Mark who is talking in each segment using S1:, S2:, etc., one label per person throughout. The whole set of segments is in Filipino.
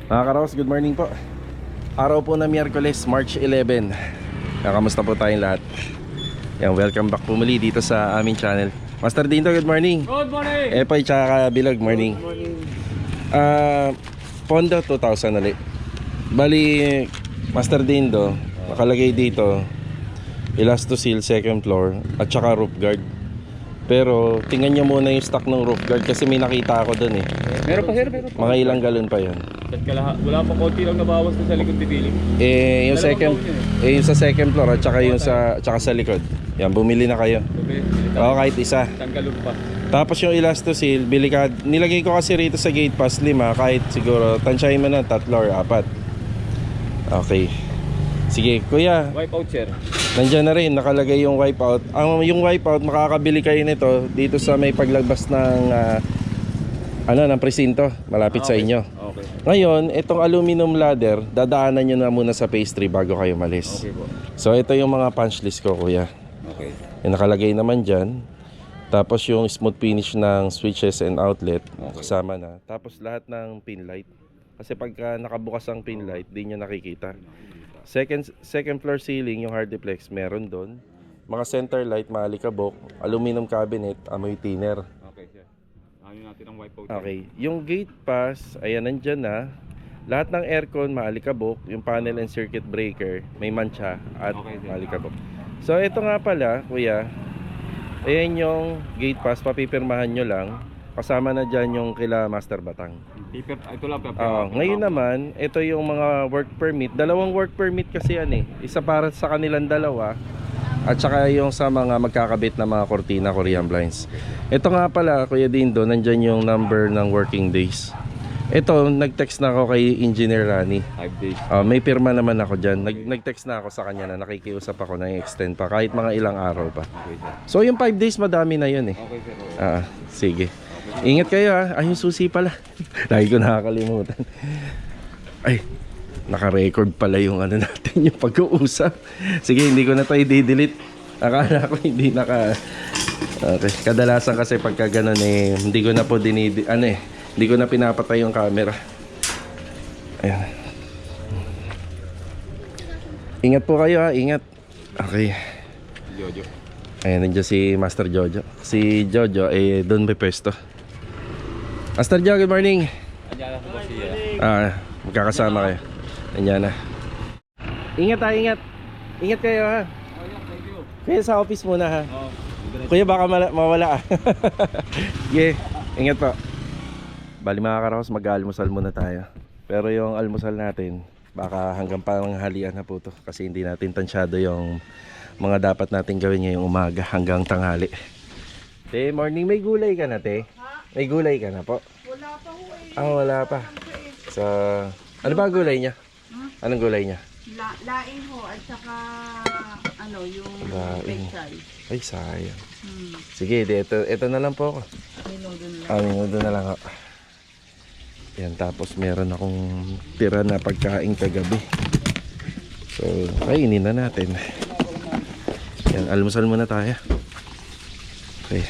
S1: Mga Karaos, good morning po. Araw po na Miyerkules, March 11. Kamusta po tayong lahat? Yan, welcome back po muli dito sa aming channel. Master Dinto, good morning.
S2: Good morning.
S1: Epoy tsaka Bilog, morning. Pondo 2,000 ulit. Bali, Master Dindo, nakalagay dito Elastoseal second floor at saka roof guard. Pero tingnan nyo muna yung stock ng roof guard kasi may nakita ako dun eh.
S2: Meron pa sir, meron pa.
S1: Mga ilang galon pa yan.
S2: Wala pa, konti lang nabawas na sa likod ni Billy.
S1: Yung second, yung sa second floor at saka yung tsaka sa likod. Yan, bumili na kayo. Oo, kahit isa.
S2: Tanggalon pa.
S1: Tapos yung Elastoseal, bili ka. Nilagay ko kasi rito sa gate pass 5, kahit siguro tansyahin mo na 3 or 4. Okay. Sige, kuya.
S2: Wipe out sir.
S1: Nandiyan na rin, nakalagay yung wipeout. Yung wipeout, makakabili kayo nito dito sa may paglabas ng ng presinto, malapit sa inyo.
S2: Okay.
S1: Ngayon, itong aluminum ladder, dadaanan nyo na muna sa pastry bago kayo malis.
S2: Okay po.
S1: So ito yung mga punch list ko, kuya.
S2: Okay.
S1: Yung nakalagay naman dyan. Tapos yung smooth finish ng switches and outlet, kasama na. Tapos lahat ng pin light. Kasi pagka nakabukas ang pin light, di nyo nakikita. Second floor ceiling, yung hardiplex, meron doon. Mga center light, maalikabok, aluminum cabinet, amoy thinner.
S2: Okay sir. Ano natin ang wipe out.
S1: Okay, yung gate pass, ayan, nandyan na. Lahat ng aircon, maalikabok. Yung panel and circuit breaker, may mancha at maalikabok. So ito nga pala, kuya, ayan yung gate pass, papipirmahan nyo lang. Kasama na dyan yung kila Master Batang.
S2: Ito lang
S1: ngayon naman, ito yung mga work permit. Dalawang work permit kasi yan eh. Isa para sa kanilang dalawa, at saka yung sa mga magkakabit na mga cortina, Korean blinds. Ito nga pala, Kuya Dindo, nandyan yung number ng working days. Ito, nag-text na ako kay Engineer Rani.
S2: 5 days.
S1: May pirma naman ako dyan. Nag-text na ako sa kanya na nakikiusap ako na i-extend pa kahit mga ilang araw pa.
S2: Okay sir.
S1: So yung 5 days madami na yun eh.
S2: Okay sir.
S1: Sige. Ingat kayo ha. Ay, yung susi pala. Lagi ko nakakalimutan. Ay, naka-record pala yung natin, yung pag-uusap. Sige, hindi ko na tayo i-delete. Akala ko hindi naka... Okay. Kadalasan kasi pagka ganun eh, hindi ko na po hindi ko na pinapatay yung camera. Ayan. Ingat po kayo ha, ingat. Okay.
S2: Jojo.
S1: Ayan, nandiyan si Master Jojo. Si Jojo, doon may pwesto. Master Jojo, good morning.
S2: Andiyan ako po siya.
S1: Magkakasama kayo. Nandiyan na. Ingat ha, ingat. Ingat kayo ha.
S2: Thank you.
S1: Kaya sa office muna ha. Kuya, baka mawala. Yeah, ingat po. Bali mga Karaos, mag-almusal muna tayo. Pero yung almusal natin, baka hanggang panghalian na po to. Kasi hindi natin tansyado yung mga dapat natin gawin ngayong umaga hanggang tanghali. Te, morning, may gulay ka na, te? May gulay ka na po?
S3: Wala pa ho eh.
S1: Wala pa. So, ano ba gulay niya? Anong gulay niya?
S3: Laing ho at saka yung
S1: Laing.
S3: pechay.
S1: Ay, sayang. Sige, ito na lang po ako.
S3: Minudo na.
S1: Minudo na lang ako. Yan, tapos meron akong tira na pagkain kagabi. So, kainin na natin. Yan, almusal muna tayo. Okay.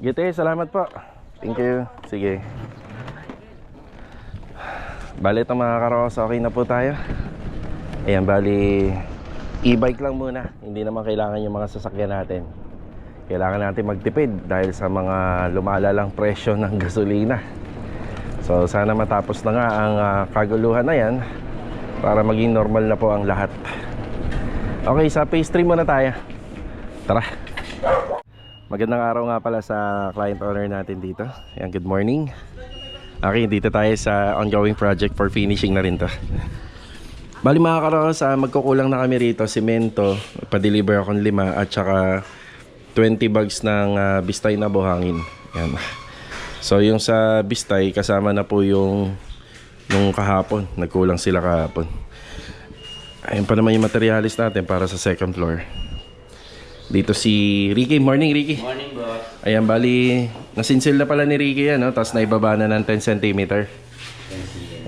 S1: Gite, salamat po. Thank you. Sige. Bali ito mga Karaos, okay na po tayo. Ayan, bali e-bike lang muna. Hindi naman kailangan yung mga sasakyan natin. Kailangan natin magtipid dahil sa mga lumalalang presyo ng gasolina. So sana matapos na nga ang kaguluhan na yan para maging normal na po ang lahat. Okay, sa pastry muna tayo. Tara. Magandang araw nga pala sa client owner natin dito. Ayan, good morning. Okay, dito tayo sa ongoing project for finishing na rin to. Bali mga Karaos, magkukulang na kami rito. Simento, pa-deliver akong 5 at saka 20 bags ng bistay na buhangin. Yan. So yung sa bistay, kasama na po yung nung kahapon. Nagkulang sila kahapon. Ayun pa naman yung materialis natin para sa second floor. Dito si Ricky. Morning, Ricky.
S4: Morning, boss.
S1: Ayan, bali, nasinsil na pala ni Ricky yan, no? Tapos naibaba na ng 10 cm.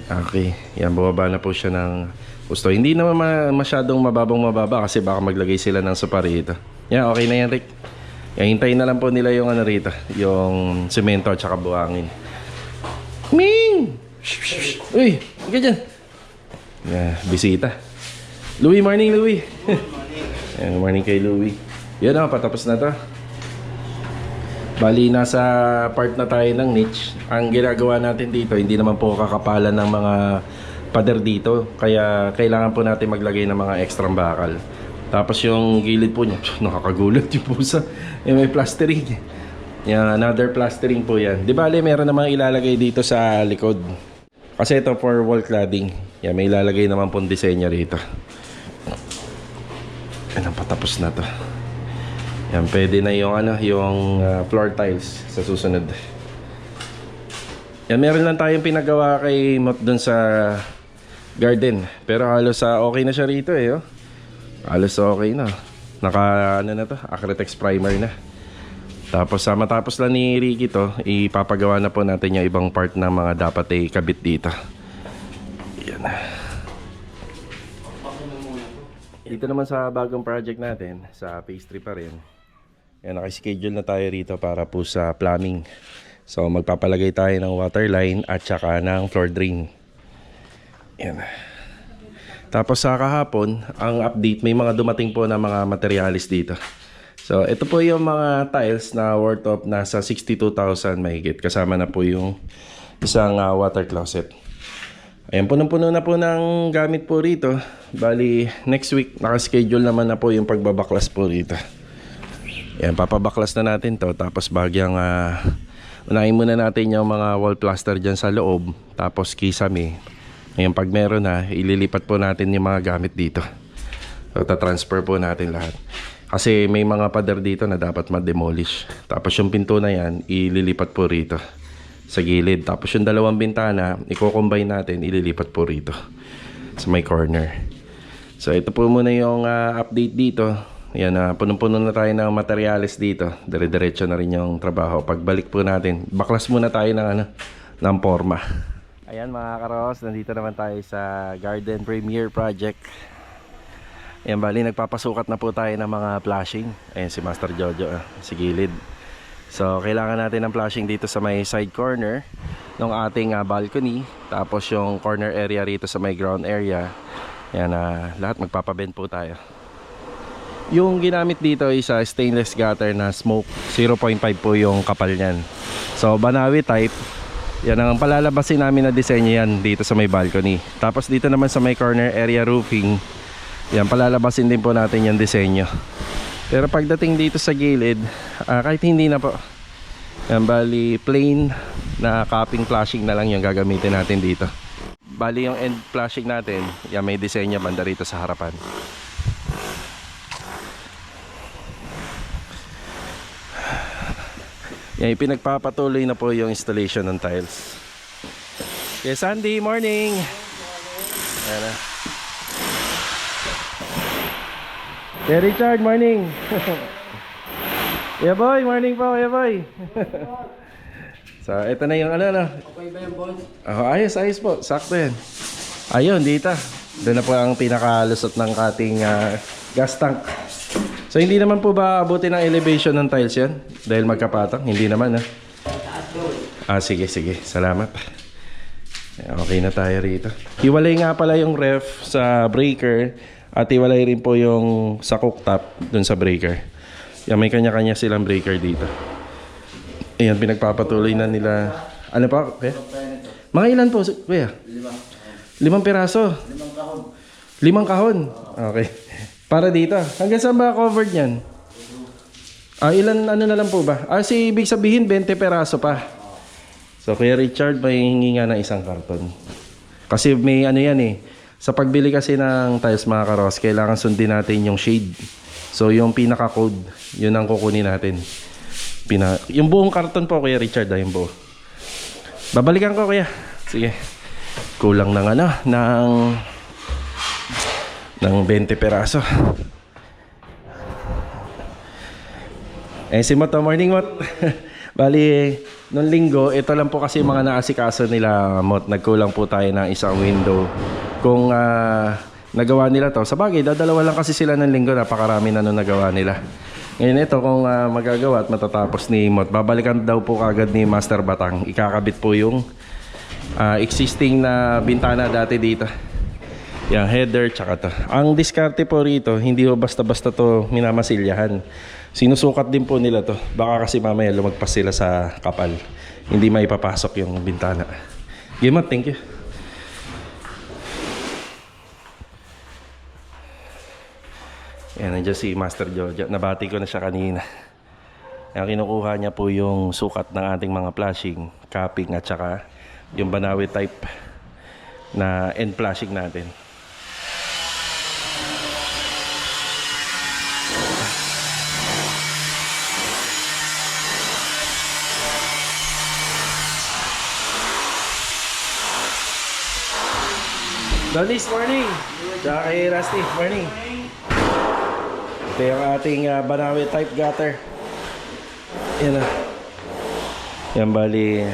S1: Okay, yan, bumaba na po siya ng gusto. Hindi naman masyadong mababa kasi baka maglagay sila ng sopa rito. Yan, okay na yan, Rick. Yan, hintayin na lang po nila yung rito, yung semento at saka buhangin. Ming! Uy, ika dyan. Yeah, bisita. Louie, morning Louie. Good morning kay Louie. Yan o, patapos na to. Bali, nasa part na tayo ng niche. Ang ginagawa natin dito, hindi naman po kakapalan ng mga pader dito. Kaya kailangan po natin maglagay ng mga extra bakal. Tapos yung gilid po niya, nakakagulat yung pusa. May plastering. Yan, another plastering po yan. Di bali, meron namang ilalagay dito sa likod. Kasi ito for wall cladding. Yan, may ilalagay naman pong disenyo rito. Yan, patapos na to. Yan, pwede na yung yung floor tiles sa susunod. Yan, meron lang tayong pinagawa kay Mot dun sa garden. Pero halos okay na siya rito eh. Oh. Halos okay na. Naka na to, Acrytex primer na. Tapos matapos lang ni Ricky to, ipapagawa na po natin yung ibang part ng mga dapat kabit dito. Yan. Dito naman sa bagong project natin, sa phase 3 pa rin. Yan, nakaschedule na tayo rito para po sa plumbing. So magpapalagay tayo ng water line at saka ng floor drain. Yan. Tapos sa kahapon, ang update, may mga dumating po na mga materialis dito. So ito po yung mga tiles na worth of nasa 62,000 mahigit. Kasama na po yung isang water closet. Ayan, punong-puno na po ng gamit po rito. Bali, next week, nakaschedule naman na po yung pagbabaklas po rito. Ayan, papabaklas na natin to. Tapos bagyang, unahin muna natin yung mga wall plaster dyan sa loob. Tapos kisame. Ayan, pag meron na, ililipat po natin yung mga gamit dito. So, tatransfer po natin lahat. Kasi may mga pader dito na dapat ma-demolish. Tapos yung pinto na yan, ililipat po rito sa gilid. Tapos yung dalawang bintana, i-combine natin, ililipat po rito sa may corner. So ito po muna yung update dito. Yan, punong-puno na tayo ng materials dito. Dire-diretso na rin yung trabaho. Pagbalik po natin, baklas muna tayo ng ng forma. Ayan mga karos, nandito naman tayo sa Garden Premier Project. Ayan, bali nagpapasukat na po tayo ng mga flashing. Ayan si Master Jojo, si gilid. So kailangan natin ng flashing dito sa may side corner ng ating balcony. Tapos yung corner area rito sa may ground area. Ayan, lahat magpapabend po tayo. Yung ginamit dito is stainless gutter na smoke. 0.5 po yung kapal niyan. So Banawi type. Yan ang palalabasin namin na disenyo yan dito sa may balcony. Tapos dito naman sa may corner area roofing, yan, palalabasin din po natin yung disenyo. Pero pagdating dito sa gilid, kahit hindi na po, yan, bali plain na capping flashing na lang yung gagamitin natin dito. Bali yung end flashing natin, yan, may disenyo banda rito sa harapan. Yan, ipinagpapatuloy na po yung installation ng tiles. Okay, Sandy, morning! Ayan na. Yeah, Richard, morning. Yeah boy, morning po, yeah boy. So, ito na yung ano.
S2: Okay ba yung boss?
S1: Ayos po, sakto yan. Ayun, dito. Doon na po ang pinakalusot ng ating gas tank. So, hindi naman po ba abutin ang elevation ng tiles yan? Dahil magkapatong? Hindi naman, ha? Sige. Salamat. Okay na tayo rito. Hiwalay nga pala yung ref sa breaker. At iwalay rin po yung sa cooktop dun sa breaker. Yan, may kanya-kanya silang breaker dito. Ayan, pinagpapatuloy na nila. Ano pa? Okay. Mga ilan po, kuya? 5 piraso. 5 kahon. Okay. Para dito. Hanggang saan ba covered yan? Ilan ano na lang po ba? Ibig sabihin 20 piraso pa. So Kuya Richard, may hingi nga ng 1 karton. Kasi may ano yan eh. Sa pagbili kasi ng tiles mga karos, kailangan sundin natin yung shade. So yung pinaka-code, yun ang kukunin natin. Yung buong karton po, Kuya Richard, yung buo. Babalikan ko, Kuya. Sige. Kulang ng ng 20 peraso. Si Mot, morning Mot. Bali, noong linggo, ito lang po kasi mga naasikaso nila, Mot. Nagkulang po tayo ng isang window. Kung nagawa nila to, sa bagay, dadalawa lang kasi sila ng linggo, napakarami na nung nagawa nila. Ngayon ito, kung magagawa at matatapos ni Mot, babalikan daw po kagad ni Master Batang. Ikakabit po yung existing na bintana dati dito. Yung header tsaka to. Ang diskarte po rito, hindi ho basta-basta to minamasilyahan. Sinusukat din po nila to. Baka kasi mamaya lumagpas sila sa kapal. Hindi maipapasok yung bintana. Gimat, thank you. Yan, nandiyan si Master Jojo. Nabati ko na siya kanina. Yan, kinukuha niya po yung sukat ng ating mga flashing, capping at saka yung Banawi type na end flashing natin. Donis, morning! Tsaka kay Rusty, morning! Ito yung ating Banawi type gutter. Yan na. Yan, bali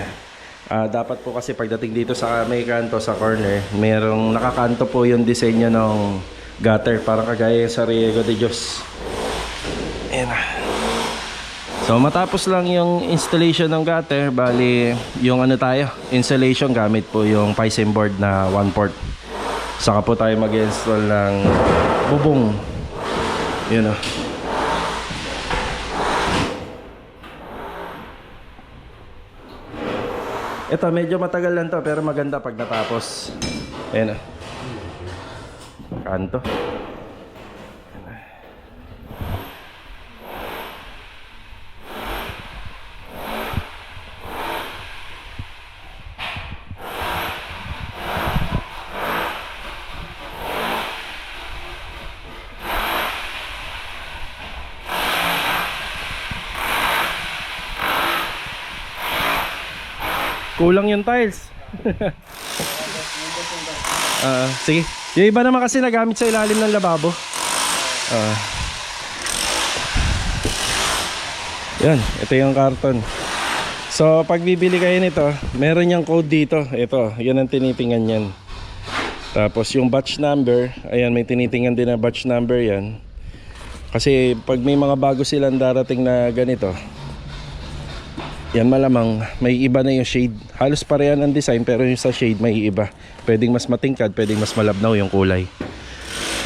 S1: dapat po kasi pagdating dito sa may kanto sa corner, merong nakakanto po yung disenyo ng gutter, parang kagaya sa Riego de Dios. Yan na. So matapos lang yung installation ng gutter, bali yung ano tayo, installation gamit po yung Piscine board na 1/4. Saka po tayo mag-install ng bubong. Yun o. Ito medyo matagal lang to pero maganda pag natapos. Ayan o. Kanto. Kulang yung tiles. Sige. Yung iba naman kasi nagamit sa ilalim ng lababo. Yan, ito yung karton. So pag bibili kayo nito, meron yung code dito. Ito, yun ang tinitingnan yan. Tapos yung batch number, ayan, may tinitingnan din na batch number yan. Kasi pag may mga bago silang darating na ganito, yan malamang may iba na yung shade. Halos parehan ang design pero yung sa shade may iba. Pwedeng mas matingkad, pwedeng mas malabnaw yung kulay.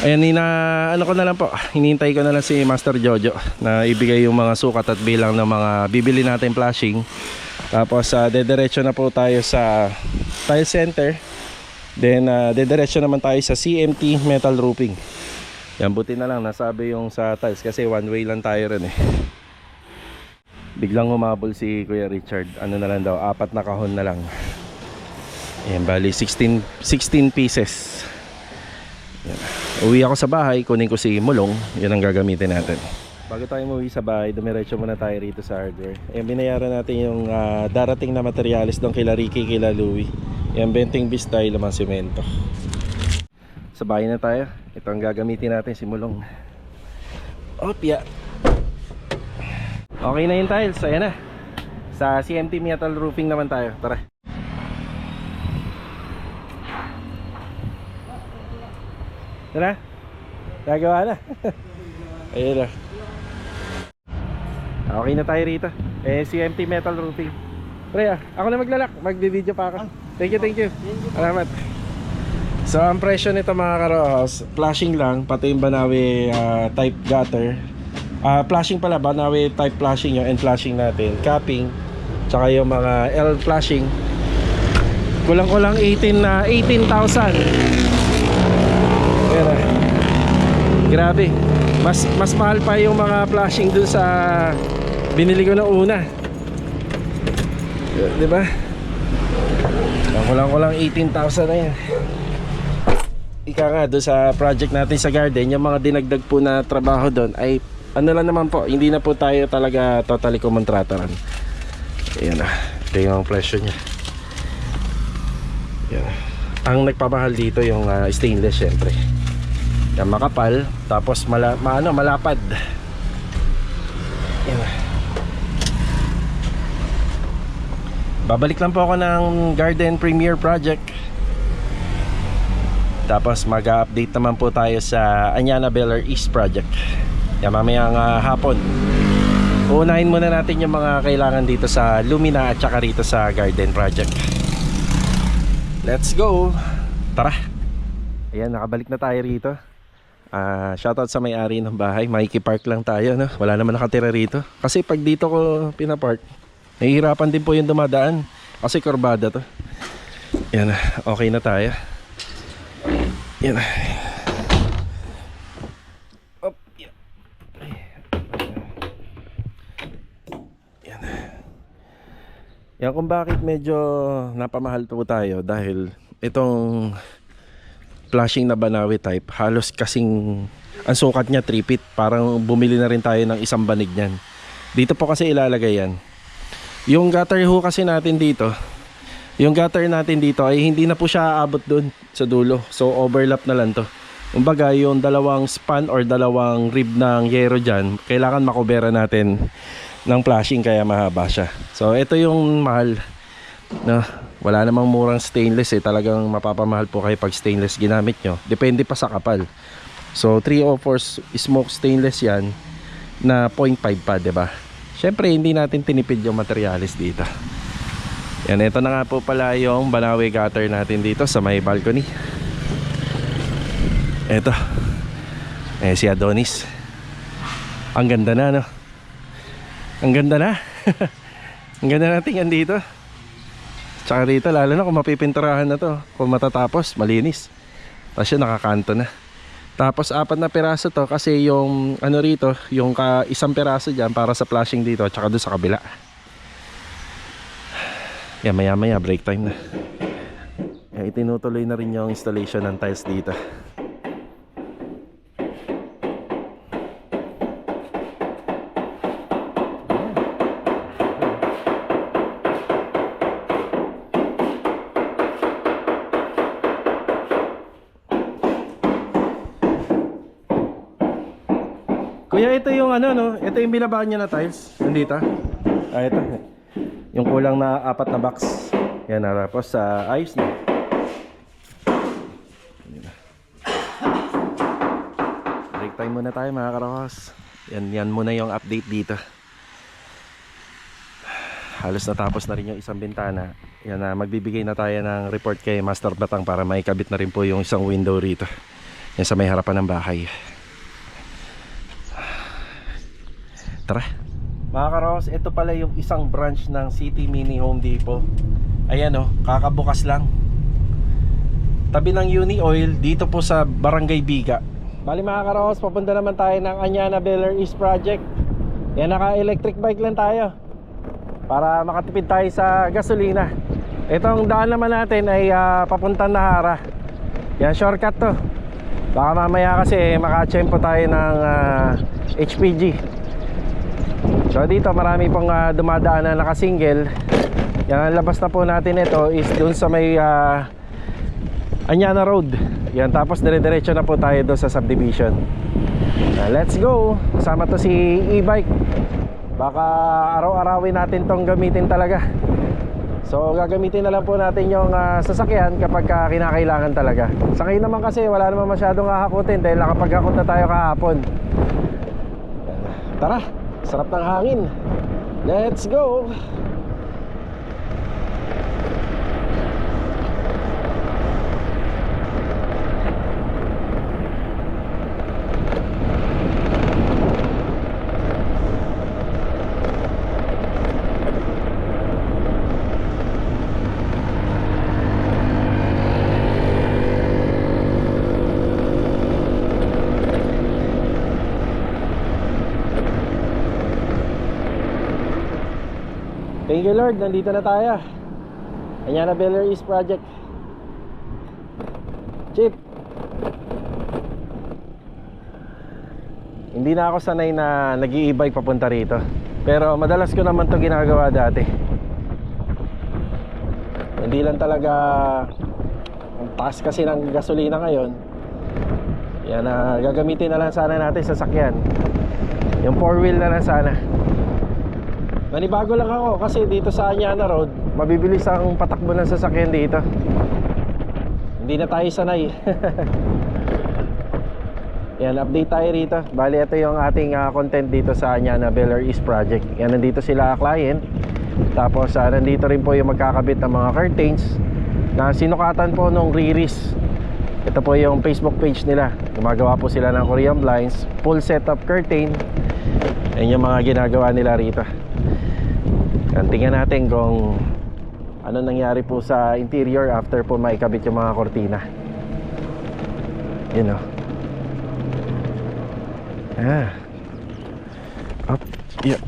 S1: Ayan, ano ko na lang po, hinihintay ko na lang si Master Jojo na ibigay yung mga sukat at bilang ng mga bibili natin flashing. Tapos dediretso na po tayo sa tile center. Then dediretso naman tayo sa CMT metal roofing. Yan, buti na lang nasabi yung sa tiles kasi one way lang tayo rin eh. Biglang humabol si Kuya Richard. Ano na lang daw, 4 na kahon na lang. Ayan, bali 16 pieces. Ayan. Uwi ako sa bahay, kunin ko si Mulong. Yan ang gagamitin natin. Bago tayo umuwi sa bahay, dumiretso muna tayo rito sa hardware. Ayan, binayaran natin yung darating na materialis doon kila Ricky, kila Louie. Ayan, benting bistay, lamang simento. Sa bahay na tayo. Ito ang gagamitin natin, si Mulong. Opya. Okay na yung tiles, ayan na. Sa CMT metal roofing naman tayo, tara. Tara, nagawa na. Ayan na. Okay na tayo rito. CMT metal roofing. Pre, ako na maglalak, magbibideo pa ako. Thank you. Salamat. So ang presyo nito mga karohos, flashing lang, pati yung Banawi type gutter. Flashing pala, Banawi type flashing yung end flashing natin, capping, tsaka yung mga L flashing. Kulang-kulang 18,000. Pero grabe. Mas mahal pa yung mga flashing dun sa binili ko na una. 'Di ba? Kulang-kulang 18,000 na yan. Ika nga doon sa project natin sa garden, yung mga dinagdag po na trabaho doon ay ano lang naman po, hindi na po tayo talaga totally kumontrataran. Ayan na, ito yung presyo nya. Ayan. Ang nagpamahal dito yung stainless syempre. Yan, makapal, tapos malapad. Ayan na. Babalik lang po ako ng Garden Premier Project. Tapos mag-update naman po tayo sa Anyana Beller East Project. Yan, mamayang hapon. Uunahin muna natin yung mga kailangan dito sa Lumina at saka rito sa Garden Project. Let's go! Tara! Ayan, nakabalik na tayo rito. Shoutout sa may-ari ng bahay. Makikipark lang tayo, no? Wala naman nakatira rito. Kasi pag dito ko pinapark, nahihirapan din po yung dumadaan. Kasi kurbada to. Ayan, okay na tayo. Ayan. Up, yan. Ayan. Yan kung bakit medyo napamahal po tayo dahil itong flashing na Banawi type halos kasing ang sukat niya 3 feet. Parang bumili na rin tayo ng isang banig niyan. Dito po kasi ilalagay yan. Yung gutter ho kasi natin dito, yung gutter natin dito ay hindi na po siya aabot dun sa dulo. So overlap na lang to. Kumbaga yung dalawang span or dalawang rib ng yero dyan, kailangan makubera natin ng flashing kaya mahaba siya. So ito yung mahal, no? Wala namang murang stainless eh. Talagang mapapamahal po kayo pag stainless ginamit nyo. Depende pa sa kapal. So 304 smoke stainless yan na 0.5 pa, diba? Syempre hindi natin tinipid yung materialis dito. Yan, ito na nga po pala yung Banawi gutter natin dito sa may balcony. Ito si Adonis. Ang ganda na, no? Ang ganda na. Ang ganda na tingnan dito. Tsaka dito lalo na kung mapipinturahan na to, kung matatapos, malinis. Tapos yun, nakakanto na. Tapos 4 na piraso to kasi yung ano rito, yung isang piraso dyan para sa flashing dito, tsaka doon sa kabila. Yan, maya maya break time na. Yan, itinutuloy na rin yung installation ng tiles dito. Kuya, ito yung ano, no? Ito yung binabaan niya na tiles. Nandito. Ito. Yung kulang na 4 na box. Yan na. Tapos ayos na. Break time muna tayo mga karakos. Yan muna yung update dito. Halos natapos na rin yung isang bintana. Yan na. Magbibigay na tayo ng report kay Master Batang para maikabit na rin po yung isang window rito. Yan sa may harapan ng bahay. Tara. Mga karos, ito pala yung isang branch ng City Mini Home Depot. Ayan o, kakabukas lang. Tabi ng Uni Oil, dito po sa Barangay Biga. Bali mga karos, papunta naman tayo ng Anyana Beller East Project. Yan, naka-electric bike lang tayo para makatipid tayo sa gasolina. Itong daan naman natin ay papuntang Nahara. Yan, shortcut to. Baka mamaya kasi makatsempo tayo ng HPG. So dito marami pong dumadaan na nakasingle. Yan, ang labas na po natin ito is dun sa may Anyana Road. Yan, tapos dire-diretso na po tayo doon sa subdivision. Let's go. Kasama to si e-bike. Baka araw-arawin natin tong gamitin talaga. So gagamitin na lang po natin yung sasakyan kapag kinakailangan talaga. Sa ngayon naman kasi wala naman masyadong hahakutin dahil nakapaghakot na tayo kahapon. Tara, sarap ng hangin. Let's go. Thank you Lord, nandito na tayo. Anyana Beller East Project. Chip, hindi na ako sanay na nag-i-e-bike papunta rito. Pero madalas ko naman to ginagawa dati. Hindi lang talaga ang taas kasi ng gasolina ngayon. Yan, gagamitin na lang sana natin sa sasakyan. Yung 4-wheel na lang sana. Nanibago lang ako kasi dito sa Anyana Road mabibilis ang patakbo ng sasakyan dito. Hindi na tayo sanay. Yan, update tayo rito. Bali, ito yung ating content dito sa Anyana Beller East Project. Yan, nandito sila client. Tapos nandito rin po yung magkakabit ng mga curtains. na sinukatan po nung Riris. Ito po yung Facebook page nila. Gumagawa po sila ng Korean blinds, full setup curtain. Yan yung mga ginagawa nila rito. Yan, tingnan natin kung ano nangyari po sa interior after po maikabit yung mga kortina. Yun o. Up. Yeah.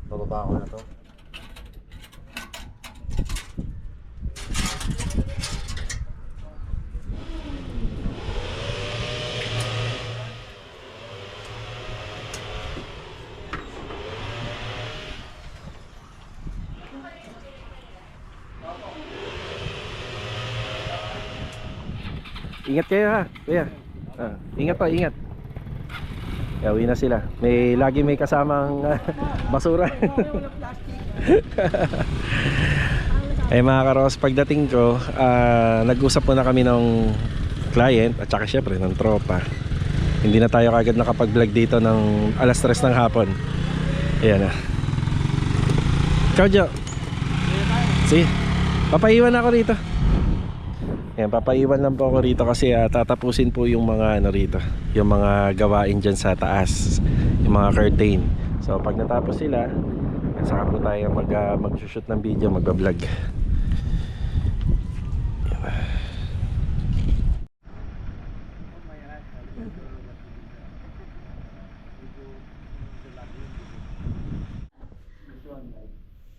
S1: Bababa ko na to. Ingat kayo ha, kuya. Ingat pa, ingat. Uwi na sila. Lagi may kasamang basura. Ay mga karos, pagdating ko, nag-usap muna kami ng client at saka syempre ng tropa. Hindi na tayo kagad nakapag-vlog dito ng alas 3 ng hapon. Ayan na. Ciao, Jo. Sige, papaiwan ako rito. Ayan, papaiwan lang po ako rito kasi tatapusin po yung mga ano rito, yung mga gawain dyan sa taas, yung mga curtain. So pag natapos sila, saka po tayo mag-shoot ng video, mag-vlog.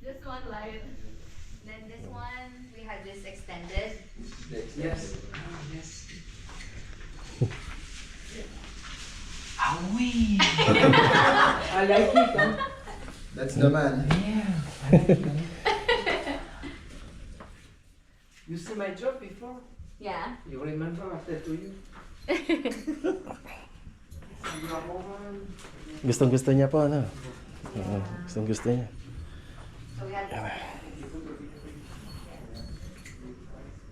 S4: This one light. Then this one we have this extended.
S5: Yes. Yes. I like it. Huh?
S6: That's the man.
S5: Yeah. I like it. You see my job before?
S4: Yeah.
S5: You remember after 2 years?
S1: Gustong gusto niya po ano. Gustong gusto niya.
S4: So we have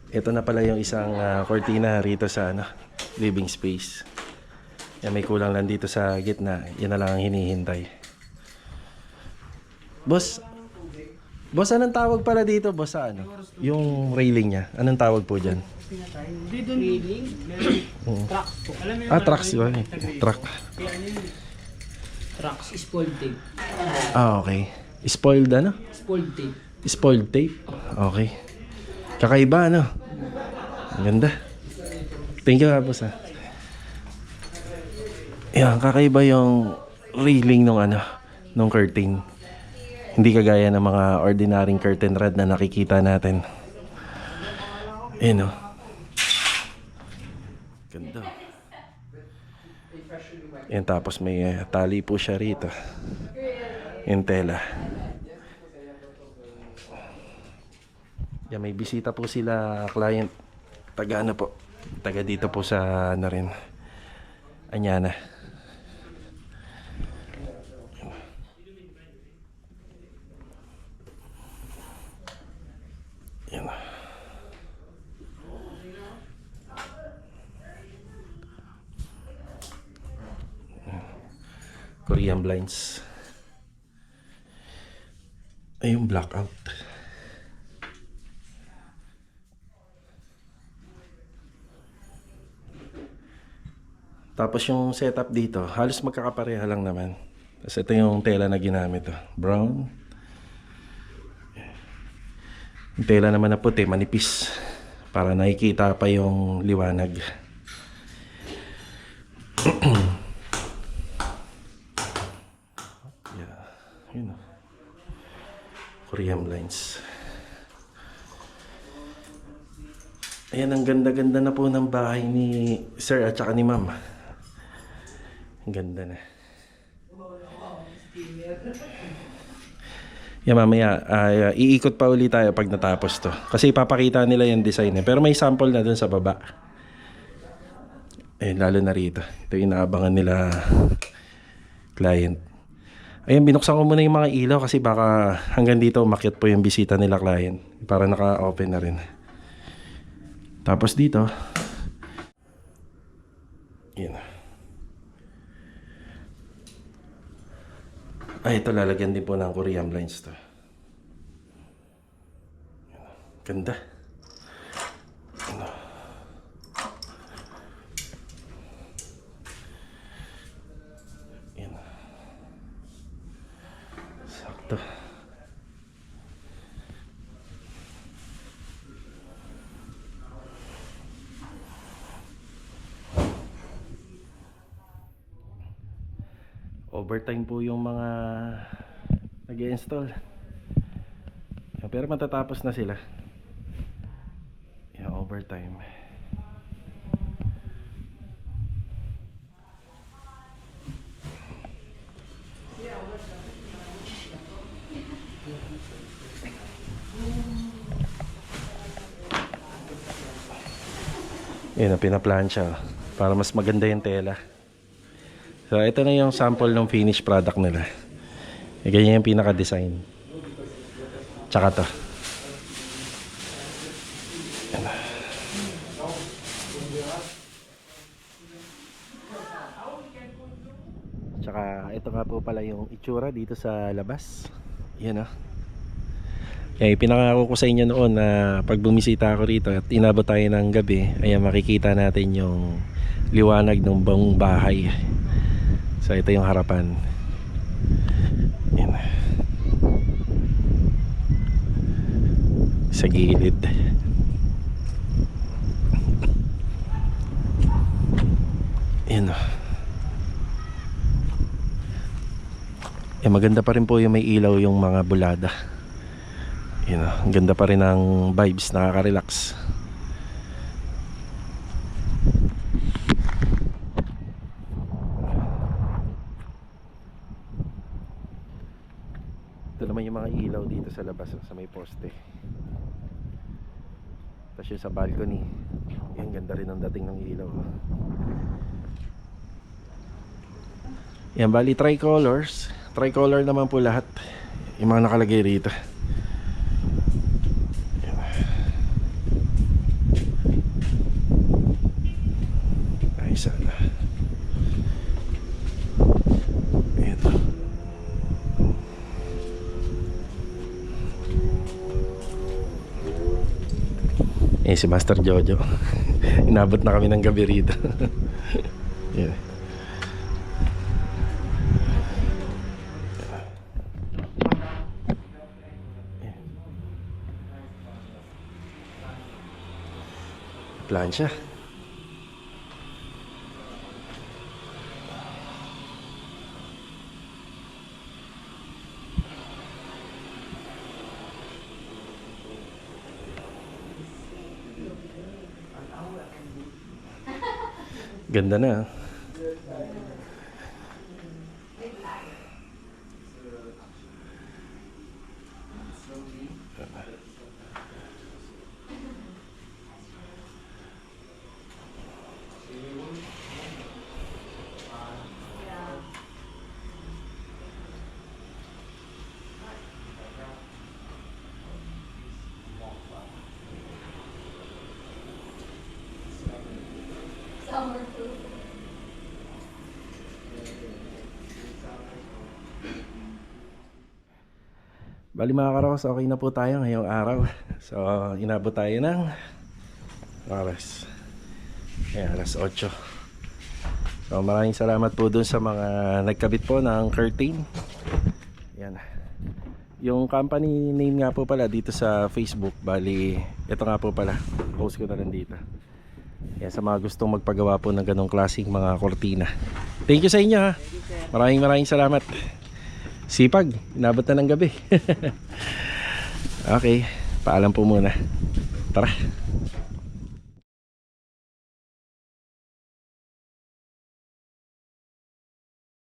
S1: Ito na pala yung isang cortina rito sa ano, living space. Yan, may kulang lang dito sa gitna. Yan na lang ang hinihintay. Boss, anong tawag pala dito, boss, sa ano? Yung railing niya. Anong tawag po dyan?
S7: Hindi doon railing, trucks po. Alam mo yung
S1: Trucks yun. Truck.
S7: Kaya ano yun? Trucks, spoiled tape.
S1: Okay. Spoiled ano?
S7: Spoiled tape.
S1: Spoiled tape. Okay. Kakaiba ano? Ang ganda. Thank you, boss ha. Yan, kakaiba yung railing nung ano, nung curtain. Hindi kagaya ng mga ordinaryong curtain rod na nakikita natin. Ayan o. Ganda. Yan, tapos may tali po siya rito. Yung tela. Yan, may bisita po sila client. Taga ano po. Taga dito po sa ano rin. Anyana. Yan. Korean blinds. Ay, yung blackout. Tapos yung setup dito, halos magkakapareha lang naman. Tapos ito yung tela na ginamit. Brown. Yung tela naman na puti, manipis. Para nakikita pa yung liwanag. Yeah, yun o. Korean blinds. Ayan, ang ganda-ganda na po ng bahay ni Sir at saka ni Ma'am. Ang ganda na. Yan, mamaya iikot pa ulit tayo pag natapos to. Kasi ipapakita nila yung design eh. Pero may sample na dun sa baba. Ayun, lalo na rito. Ito yung inaabangan nila client. Ayun, binuksan ko muna yung mga ilaw kasi baka hanggang dito umakyat po yung bisita nila client. Para naka-open na rin. Tapos dito, yun. Ay, ito lalagyan din po ng Korean blinds to. Ganda. Ano. Yan. Sakto. Overtime po yung mga nag-i-install. Pero matatapos na sila. Yung overtime. Yun, pinaplansya para mas maganda yung tela. So ito na yung sample ng finished product nila. Ganyan yung pinaka-design. Tsaka to. Tsaka ito nga po pala yung itsura dito sa labas. Yan o. Kaya pinangako ko sa inyo noon na pag bumisita ako rito at inabot tayo ng gabi, ayan, makikita natin yung liwanag ng buong bahay. So ito yung harapan. Yan. Sa gilid. Yan. Maganda pa rin po yung may ilaw yung mga bulada. Yan. Ang ganda pa rin ng vibes, nakaka-relax. Ito naman yung mga ilaw dito sa labas sa may poste. Tapos yung sa balcony, yan, ganda rin ang dating ng ilaw. Yan, bali tricolors. Tricolor naman po lahat yung mga nakalagay rito. Yan. Ay, sana. Yan. Si Master Jojo. Inabot na kami ng gabi rito. Yeah. Plancha. Ganda na.
S4: Summer food.
S1: Bali mga karos, okay na po tayo ngayong araw. So inabot tayo ng oras. Ayan, alas 8. So maraming salamat po dun sa mga nagkabit po ng curtain. Yan. Yung company name nga po pala dito sa Facebook. Bali, ito nga po pala, post ko na rin dito. Yan, sa mga gustong magpagawa po ng ganong klaseng mga kortina. Thank you sa inyo ha. Maraming salamat. Sipag, inabot na ng gabi. Okay, paalam po muna. Tara.